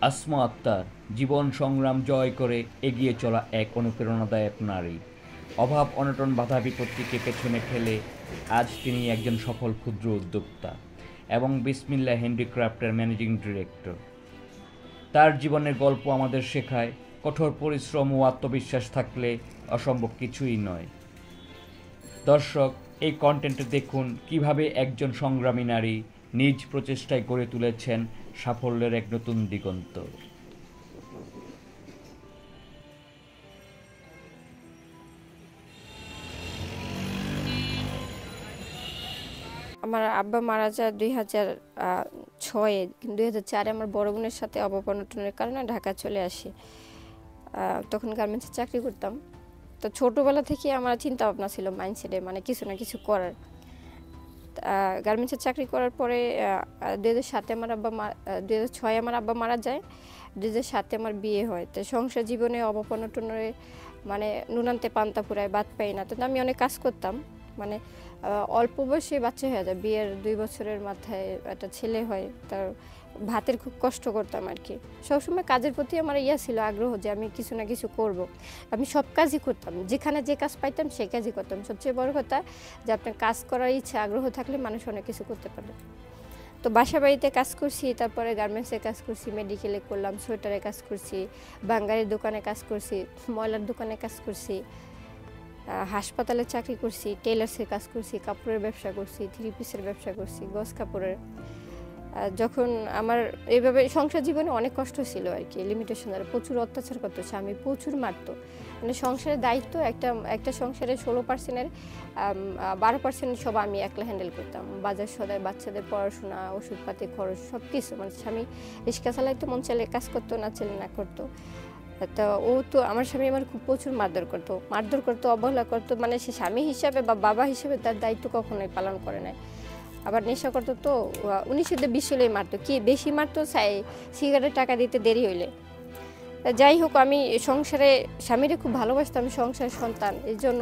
আসমা আক্তার জীবন সংগ্রাম জয় করে এগিয়ে চলা এক অনুপ্রেরণাদায়ক নারী। অভাব অনটন বাধা বিপত্তিকে পেছনে ফেলে আজ তিনি একজন সফল ক্ষুদ্র উদ্যোক্তা এবং বিসমিল্লাহ হ্যান্ডিক্রাফটের ম্যানেজিং ডিরেক্টর। তার জীবনের গল্প আমাদের শেখায় কঠোর পরিশ্রম ও আত্মবিশ্বাস থাকলে অসম্ভব কিছুই নয়। দর্শক, এই কন্টেন্টে দেখুন কিভাবে একজন সংগ্রামী নারী নিজ প্রচেষ্টায় গড়ে তুলেছেন সাফল্যের এক নতুন দিগন্ত। আমার আব্বা মারা যায় 2006-এ। 2004-এ আমার বড় বোনের সাথে অভাব অনটনের কারণে ঢাকা চলে আসি। তখন গার্মেন্টসে চাকরি করতাম। তো ছোটোবেলা থেকে আমার চিন্তা ভাবনা ছিল মাইন্ডসেটে, মানে কিছু না কিছু করার। গার্মেন্টসে চাকরি করার পরে 2007-এ আমার 2006-এ আমার আব্বা মারা যায়। 2007-এ আমার বিয়ে হয়। তো সংসার জীবনে অভাব অনটনের মানে নুনান্তে পান্তা ফুরায় বাদ পাই না। তো আমি অনেক কাজ করতাম, মানে অল্প বয়সে বাচ্চা হয়ে যায়, বিয়ের 2 বছরের মাথায় একটা ছেলে হয়। তার ভাতের খুব কষ্ট করতাম আর কি। সবসময় কাজের প্রতি আমার ছিল আগ্রহ যে আমি কিছু না কিছু করব। আমি সব কাজই করতাম, যেখানে যে কাজ পাইতাম সেই কাজই করতাম। সবচেয়ে বড় কথা যে আপনার কাজ করার ইচ্ছা আগ্রহ থাকলে মানুষ অনেক কিছু করতে পারে। তো বাসা বাড়িতে কাজ করছি, তারপরে গার্মেন্টসে কাজ করছি, মেডিকেলে করলাম, সোয়েটারে কাজ করছি, বাঙ্গারির দোকানে কাজ করছি, ময়লার দোকানে কাজ করছি, হাসপাতালে চাকরি করছি, টেলার্সের কাজ করছি, কাপড়ের ব্যবসা করছি, 3 পিসের ব্যবসা করছি, গজ কাপড়ের। যখন আমার এইভাবে সংসার জীবনে অনেক কষ্ট ছিল আর কি, লিমিটেশন দ্বারা প্রচুর অত্যাচার করতো, স্বামী প্রচুর মারতো। মানে সংসারের দায়িত্ব একটা সংসারের 16%-এর 12% সব আমি একলা হ্যান্ডেল করতাম। বাজার সদাই, বাচ্চাদের পড়াশোনা, ওষুধপাতি খরচ সব কিছু। মানে স্বামী রিক্সা চালাইতো, মন চাইলে কাজ করতো, না চাইলে না করতো। তো আমার স্বামী আমার খুব প্রচুর মারধর করতো, অবহেলা করতো। মানে সে স্বামী হিসাবে বা বাবা হিসেবে তার দায়িত্ব কখনোই পালন করে নাই। আবার নেশা করতো, তো 19-20 হলেই মারতো, কি বেশি মারতো সিগারেটের টাকা দিতে দেরি হইলে। যাই হোক, আমি সংসারে স্বামীরে খুব ভালোবাসতাম, সংসার সন্তান, এই জন্য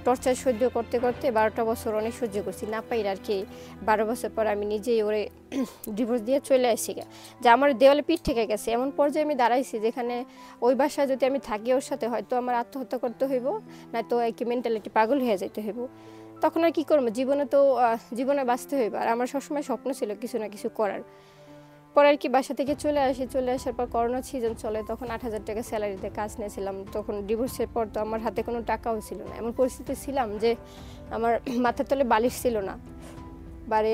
টর্চার সহ্য করতে করতে 12টা বছর অনেক সহ্য করছি, না পাই আর কি। 12 বছর পর আমি নিজেই ওরে ডিভোর্স দিয়ে চলে আসি, যে আমার দেওয়ালে পিঠ থেকে গেছে। এমন পর্যায়ে আমি দাঁড়াইছি যেখানে ওই বাসায় যদি আমি থাকি ওর সাথে, হয়তো আমার আত্মহত্যা করতে হইব, না তো একই মেন্টালিটি পাগল হয়ে যেতে হইব। তখন আর কি করবো, জীবনে বাঁচতে হইব। আর আমার সবসময় স্বপ্ন ছিল কিছু না কিছু করার। পরে আর কি বাসা থেকে চলে আসার পর করোনা সিজন চলে, তখন 8,000 টাকা স্যালারিতে কাজ নিয়েছিলাম। তখন ডিভোর্সের পর তো আমার হাতে কোনো টাকাও ছিল না, এমন পরিস্থিতি ছিলাম যে আমার মাথার তলে বালিশ ছিল না, বাড়ি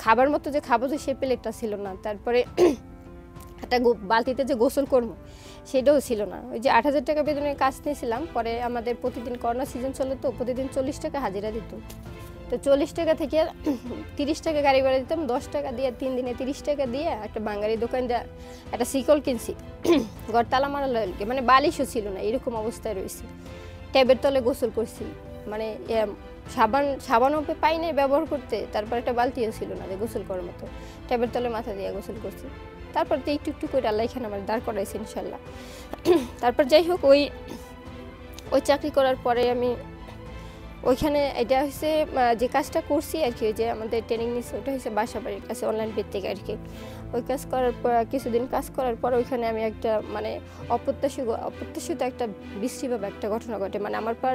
খাবার মতো যে খাবো যে সে প্লেটটা ছিল না। তারপরে একটা বালতিতে যে গোসল করবো সেটাও ছিল না। ওই যে 8,000 টাকা বেতনের কাজ নিয়েছিলাম। পরে আমাদের প্রতিদিন করোনা সিজন চলে, তো প্রতিদিন 40 টাকা হাজিরা দিত। তো 40 টাকা থেকে 30 টাকা গাড়ি ভাড়া দিতাম, 10 টাকা দিয়ে 3 দিনে 30 টাকা দিয়ে একটা বাঙালি দোকান একটা শিকল কিনছি, ঘর তালা মারা লাগে, মানে বালিশও ছিল না, এরকম অবস্থায় রয়েছে। ট্যাবের তলে গোসল করছি, মানে সাবানও পাই নাই ব্যবহার করতে। তারপর একটা বালতিও ছিল না যে গোসল করার মতো, ট্যাবের তলে মাথা দিয়ে গোসল করছি। তারপর তো একটু একটু করে আল্লাহ এখানে আমার দাঁড় করাইছে ইনশাল্লাহ। তারপর যাই হোক, ওই চাকরি করার পরে আমি ওইখানে এটা হচ্ছে যে কাজটা করছি আর কি, যে আমাদের ট্রেনিং নিচ্ছে, ওটা হচ্ছে বাসা বাড়ির কাছে অনলাইন ভিত্তিক আর কি। ওই কাজ করার পর কিছুদিন কাজ করার পর ওইখানে আমি একটা মানে অপ্রত্যাশিত একটা বিশ্রীভাবে একটা ঘটনা ঘটে। মানে আমার পর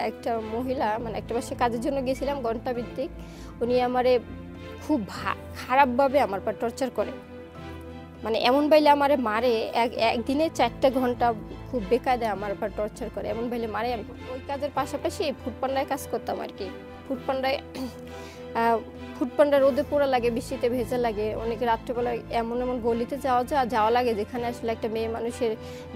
একটা মহিলা, মানে একটা বাসায় কাজের জন্য গেছিলাম ঘন্টা ভিত্তিক, উনি আমারে খুব খারাপভাবে আমার পর টর্চার করে। মানে এমন বাইলে আমারে মারে, একদিনে 4টা ঘন্টা খুব বেকায়দায় আমার উপর টর্চার করে, এমন বাইলে মারে। আমি ওই কাজের পাশাপাশি ফুডপান্ডায় কাজ করতাম আর কি। ফুডপান্ডা রোদে পোড়া লাগে, বৃষ্টিতে ভেজা লাগে, অনেকে রাত্রেবেলা এমন গলিতে যাওয়া লাগে যেখানে আসলে একটা মেয়ে মানুষের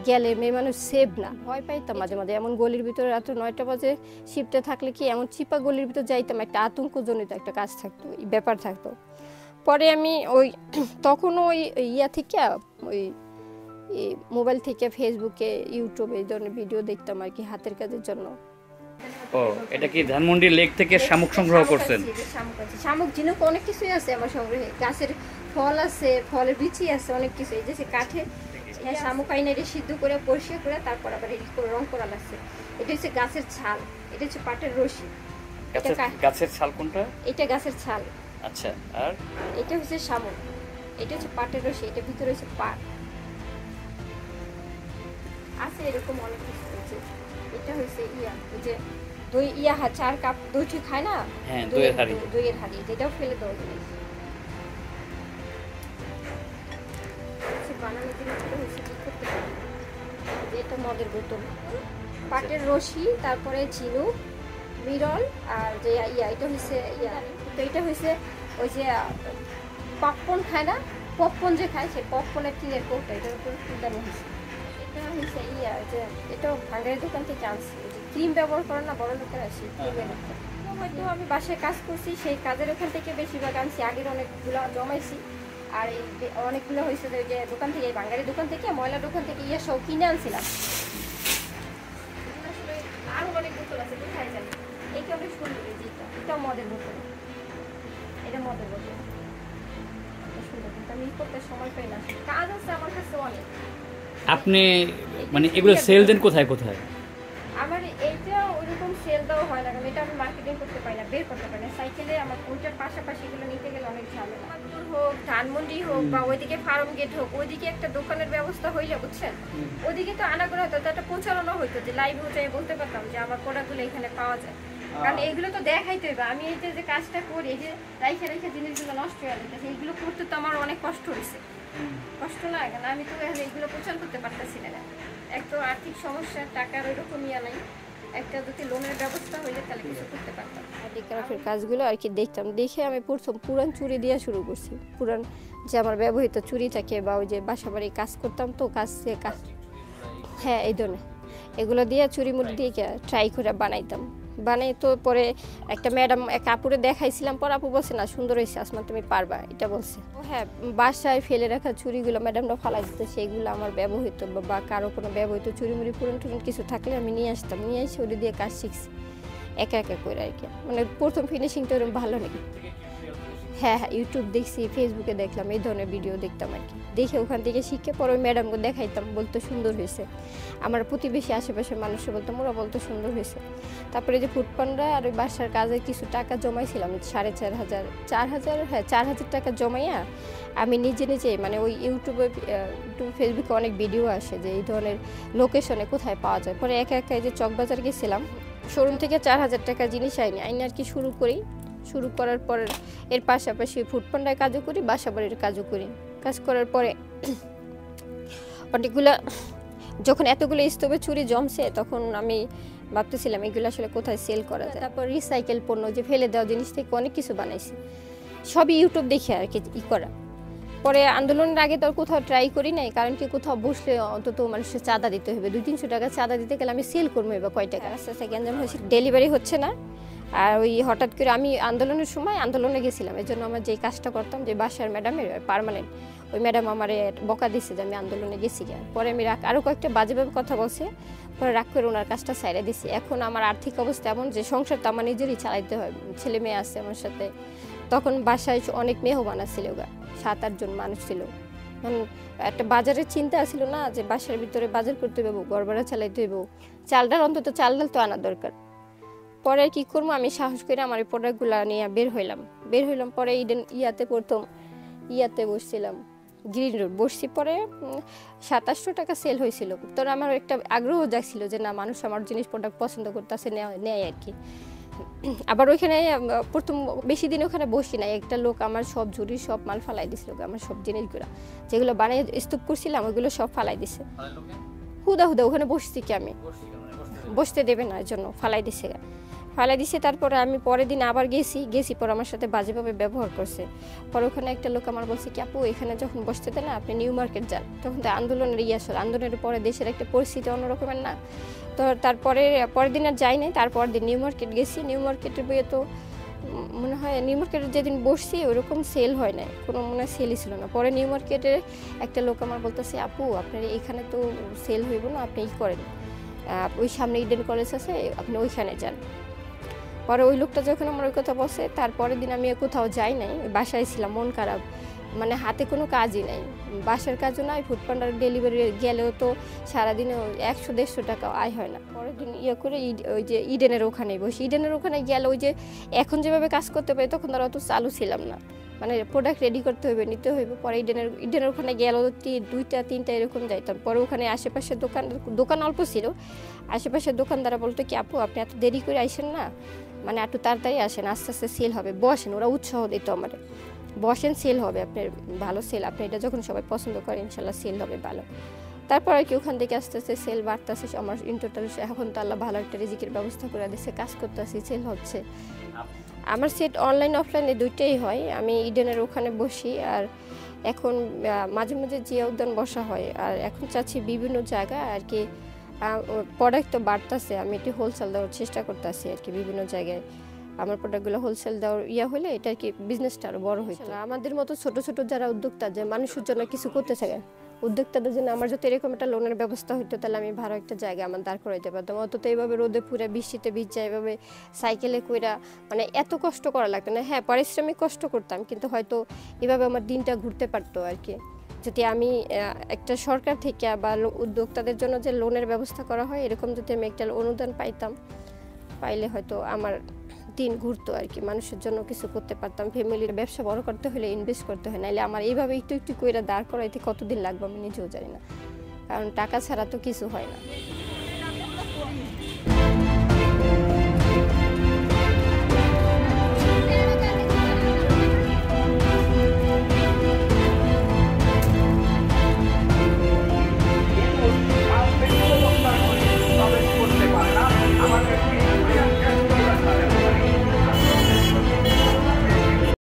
গেলে মেয়ে মানুষ সেভ না, ভয় পাইতাম মাঝে মাঝে। এমন গলির ভিতরে রাত্রে 9টা বাজে শিফটে থাকলে কি এমন চিপা গলির ভিতরে যাইতাম, একটা আতঙ্কজনিত একটা কাজ থাকতো, ব্যাপার থাকতো। পরে আমি তখন থেকে ওই মোবাইল থেকে ফেসবুকে, ইউটিউবে এই ধরনের ভিডিও দেখতাম আর কি, হাতের কাজের জন্য। ও, এটা কি ধানমন্ডি লেক থেকে শামুক সংগ্রহ করছেন? শামুক ঝিনুক অনেক কিছুই আছে আমার সংগ্রহে, গাছের ফল আছে, ফলের বিচি আছে, অনেক কিছু। এই যে কাঠে শামুক আইনে সিদ্ধ করে পরিষ্কার করে তারপর আবার রং করা লাগছে। এটা হচ্ছে গাছের ছাল, এটা হচ্ছে পাটের রশি। গাছের ছাল কোনটা? এটা গাছের ছাল। আচ্ছা, আর এটা হচ্ছে শামুক, এটা হচ্ছে পাটের রশি, এটা ভিতরে হচ্ছে পাট। আছে এরকম অনেক কিছু হয়েছে। এটা হয়েছে ওই যে দই 4 কাপ দই ঠিক খায় না, হ্যাঁ, দইয়ের হাঁড়ি। দইয়ের হাঁড়ি, যেটাও ফেলে দেওয়া জিনিস। বানানোর জিনিসগুলো হয়েছে কি করতে পারি। এটা মদের বোতল, পাটের রশি, তারপরে ঝিনুক, বিরল, আর যে এটা হয়েছে তো এটা হয়েছে ওই যে পপকর্ন খায় না, পপকর্ন যে খায় সে পপকর্নের টিনের কৌটা, এটার উপর ফুলদানি হয়েছে। এটা হয়েছে যে এটাও ভাঙারের দোকান থেকে আনছি, যে ক্রিম ব্যবহার করে না বড় লোকের আসি, হয়তো আমি বাসায় কাজ করছি সেই কাজের ওখান থেকে বেশিরভাগ আনছি। আগের অনেকগুলো জমাইছি, আর এই অনেকগুলো হয়েছে যে দোকান থেকে, বাঙালি দোকান থেকে, ময়লা দোকান থেকে সব কিনে আনছিলাম। আসলে আরো অনেক বোতল আছে, কোথায় জানি। এইটা অনেক সুন্দর, এটাও মদের বোতল, এটা মদের বোতল সুন্দর, কিন্তু আমি করতে সময় পাই না, কাজ আছে আমার কাছে অনেক। আপনি মানে এগুলো সেল দেন কোথায় কোথায়? আমার এইটা ওইরকম সেল দেওয়া হয় না, কারণ এটা আমি মার্কেটিং করতে পারি না, বের করতে পারি না। সাইকেলে আমার ওইটার পাশাপাশি এগুলো নিতে গেলে অনেক ঝামেলা। মাদুর হোক, ধানমন্ডি হোক, বা ওইদিকে ফার্ম গেট হোক, ওইদিকে একটা দোকানের ব্যবস্থা হইলে, বুঝছেন, ওইদিকে তো আনা করা হতো, তো একটা প্রচারণা হইতো, যে লাইভ হতে বলতে পারতাম যে আমার প্রোডাক্টগুলো এখানে পাওয়া যায়। কারণ এগুলো তো দেখাইতে হবে। আমি এই যে কাজটা করি, এই যে রাইখে রাইখে জিনিসগুলো নষ্ট হয়ে যাচ্ছে, এইগুলো করতে তো আমার অনেক কষ্ট হয়েছে। কষ্ট না, কারণ আমি তো এইগুলো প্রচার করতে পারতেছি না। এক তো আর্থিক সমস্যা, টাকার ওইরকম নাই। একটা যদি লোনের ব্যবস্থা হইলে তাহলে কিছু করতে পারতাম। হ্যান্ডিক্রাফটের কাজগুলো আর কি দেখতাম, দেখে আমি প্রথম পুরান চুড়ি দিয়ে শুরু করছি। পুরান যে আমার ব্যবহৃত চুড়ি থাকে, বা ওই যে বাসা বাড়ি কাজ করতাম তো, কাজ হ্যাঁ এই ধরনের এগুলো দিয়ে চুড়ি মুড়ি দিয়ে ট্রাই করে বানাইতাম। বানাই তো পরে একটা ম্যাডাম কাপড়ে দেখাইছিলাম, পর আপু বলছে না সুন্দর হয়েছে আসমা, তুমি পারবা, এটা বলছে। হ্যাঁ, বাসায় ফেলে রাখা চুড়িগুলো ম্যাডামরা ফালাই দিতে, সেগুলো আমার ব্যবহৃত বা কারো কোনো ব্যবহৃত চুড়ি মুড়ি পুরন টুরন কিছু থাকলে আমি নিয়ে আসতাম, নিয়ে এসে ওটা দিয়ে কাজ শিখছি একা একা করে আর কি। মানে প্রথম ফিনিশিংটা ওরকম ভালো নেই। হ্যাঁ হ্যাঁ, ইউটিউব দেখছি, ফেসবুকে দেখলাম, এই ধরনের ভিডিও দেখতাম আর কি, দেখে ওখান থেকে শিখে পরে ওই ম্যাডামকে দেখাইতাম, বলতো সুন্দর হয়েছে। আমার প্রতিবেশী আশেপাশের মানুষরা বলতাম, ওরা বলতো সুন্দর হয়েছে। তারপরে যে ফুটপান্ডা আর ওই বাসার কাজে কিছু টাকা জমাইছিলাম, 4,500 হ্যাঁ 4,000 টাকা জমাইয়া আমি নিজে নিজে, মানে ওই ইউটিউব ফেসবুকে অনেক ভিডিও আসে যে এই ধরনের লোকেশনে কোথায় পাওয়া যায়। পরে একা একা যে চকবাজার গেছিলাম, শোরুম থেকে 4,000 টাকা জিনিস আইনি আর কি শুরু করার পর এর পাশাপাশি ফুটপান্ডায় কাজও করি, বাসা বাড়ির কাজও করি। কাজ করার পরে অনেকগুলো, যখন এতগুলো স্তূপে চুরি জমছে, তখন আমি ভাবতেছিলাম এগুলো আসলে কোথায় সেল করা যায়। তারপর রিসাইকেল পণ্য, যে ফেলে দেওয়া জিনিস থেকে অনেক কিছু বানাইছি, সবই ইউটিউব দেখে আর কি করা। পরে আন্দোলনের আগে তো আর কোথাও ট্রাই করি নাই, কারণ কি কোথাও বসলে অন্তত মানুষের চাঁদা দিতে হবে, 200-300 টাকা চাঁদা দিতে গেলে আমি সেল করবো এবার কয় টাকা। আস্তে আস্তে গ্যাঞ্জাম হয়েছে, ডেলিভারি হচ্ছে না। আর ওই হঠাৎ করে আমি আন্দোলনের সময় আন্দোলনে গেছিলাম, এই জন্য আমার যেই কাজটা করতাম, যে বাসার ম্যাডামের পার্মানেন্ট, ওই ম্যাডাম আমার বকা দিচ্ছে যে আমি আন্দোলনে গেছি। পরে আমি আরও কয়েকটা বাজেভাবে কথা বলছে, পরে রাগ করে ওনার কাজটা ছাইড়া দিছি। এখন আমার আর্থিক অবস্থা এমন যে সংসার তো আমার নিজেরই চালাইতে হয়, ছেলে মেয়ে আছে আমার সাথে। তখন বাসায় অনেক মেহমান ছিল, 7-8 জন মানুষ ছিল। একটা বাজারের চিন্তা ছিল না, যে বাসার ভিতরে বাজার করতে হইব, ঘর ভাড়া চালাইতে হইব, চাল ডাল তো আনা দরকার। পরে আর কি করবো, আমি সাহস করে আমার এই প্রোডাক্টগুলো নিয়ে বের হইলাম। পরে প্রথম বসছিলাম, গ্রিন রোড বসছি। পরে 2700 টাকা সেল হয়েছিল। তো আমার একটা আগ্রহ জাগছিল যে না, মানুষ আমার জিনিস প্রোডাক্ট পছন্দ করতেছে, নেয় আর কি। আবার ওইখানে প্রথম বেশি দিন ওখানে বসি না, একটা লোক আমার সব ঝুড়ি সব মাল ফালাই দিছিল, আমার সব জিনিসগুলো যেগুলো বানিয়ে স্তূপ করছিলাম ওইগুলো সব ফালাই দিছে। হুদা ওখানে বসছি কি, আমি বসতে দেবে না, এর জন্য ফালাই দিছে। তারপরে আমি পরের দিন আবার গেছি পর আমার সাথে বাজেভাবে ব্যবহার করছে। পরে ওখানে একটা লোক আমার বলছে কি, আপু এখানে যখন বসতে দেন না, আপনি নিউ মার্কেট যান। তখন তো আন্দোলনের আন্দোলনের পরে দেশের একটা পরিস্থিতি অন্যরকমের না। তো পরের দিন আর যাই নাই, তারপর দিন নিউ মার্কেট গেছি। নিউ মার্কেটের বইয়ে তো মনে হয় নিউ মার্কেটের যেদিন বসছি ওরকম সেল হয় নাই, কোনো মনে হয় সেলই ছিল না। পরে নিউ মার্কেটের একটা লোক আমার বলতেছে, আপু আপনার এখানে তো সেল হইব না, আপনি ই করেন, ওই সামনে ইডেন কলেজ আছে, আপনি ওইখানে যান। পরে ওই লোকটা যখন আমার ওই কথা বলছে, তারপরের দিন আমি কোথাও যাই নাই, বাসায় ছিলাম, মন খারাপ, মানে হাতে কোনো কাজই নাই, বাসার কাজও নাই, ফুডপান্ডার ডেলিভারি গেলেও তো সারাদিনে 100-150 টাকা আয় হয় না। পরের দিন করে ওই যে ইডেনের ওখানে বসি। ইডেনের ওখানে গেলে ওই যে এখন যেভাবে কাজ করতে পারি, তখন তারা অত চালু ছিলাম না, মানে প্রোডাক্ট রেডি করতে হইবে, নিতে হইবে। পরে ইডেনের ওখানে গেল 2টা 3টা এরকম যাইতাম। পরে ওখানে আশেপাশে দোকান অল্প ছিল, আশেপাশের দোকানদাররা বলতো কি আপু আপনি এত দেরি করে আইসেন না, মানে একটু তাড়াতাড়ি আসেন, আস্তে আস্তে সেল হবে, বসেন। ওরা উৎসাহ দিত আমার, বসেন সেল হবে, আপনার ভালো সেল, আপনি এটা যখন সবাই পছন্দ করেন ইনশাল্লাহ সেল হবে ভালো। তারপর আর কি ওখান থেকে আস্তে আস্তে সেল বাড়তেছে। আমার ইন টোটাল এখন তো আল্লাহ ভালো একটা রিজিকের ব্যবস্থা করে দিচ্ছে, কাজ করতেছি, সেল হচ্ছে। আমার সেট অনলাইন অফলাইনে দুইটাই হয়। আমি ইডেনের ওখানে বসি, আর এখন মাঝে মাঝে জিয়া উদ্যান বসা হয়। আর এখন চাচ্ছি বিভিন্ন জায়গায় আর কি প্রোডাক্ট তো বাড়তেছে, আমি একটু হোলসেল দেওয়ার চেষ্টা করতেছি আর কি বিভিন্ন জায়গায়। আমার প্রোডাক্টগুলো হোলসেল দেওয়ার হলে এটা আর কি বিজনেসটা আরও বড় হয়েছে। আমাদের মতো ছোট ছোট যারা উদ্যোক্তা, যে মানুষের জন্য কিছু করতে চায়, উদ্যোক্তাদের জন্য আমার যদি এরকম একটা লোনের ব্যবস্থা হতো তাহলে আমি ভালো একটা জায়গা আমার দাঁড় করাইতে পারতাম। অন্তত এইভাবে রোদে পুরা বৃষ্টিতে ভিজা এভাবে সাইকেলে কইরা মানে এত কষ্ট করা লাগতো না। হ্যাঁ পারিশ্রমিক কষ্ট করতাম, কিন্তু হয়তো এভাবে আমার দিনটা ঘুরতে পারতো আর কি। যদি আমি একটা সরকার থেকে বা উদ্যোক্তাদের জন্য যে লোনের ব্যবস্থা করা হয় এরকম যদি আমি একটা অনুদান পাইতাম, পাইলে হয়তো আমার দিন ঘুরতো আর কি, মানুষের জন্য কিছু করতে পারতাম। ফ্যামিলির ব্যবসা বড় করতে হলে ইনভেস্ট করতে হয়, নাহলে আমার এইভাবে একটু একটু করে দাঁড় করাইতে কতদিন লাগবে আমি নিজেও জানি না, কারণ টাকা ছাড়া তো কিছু হয় না।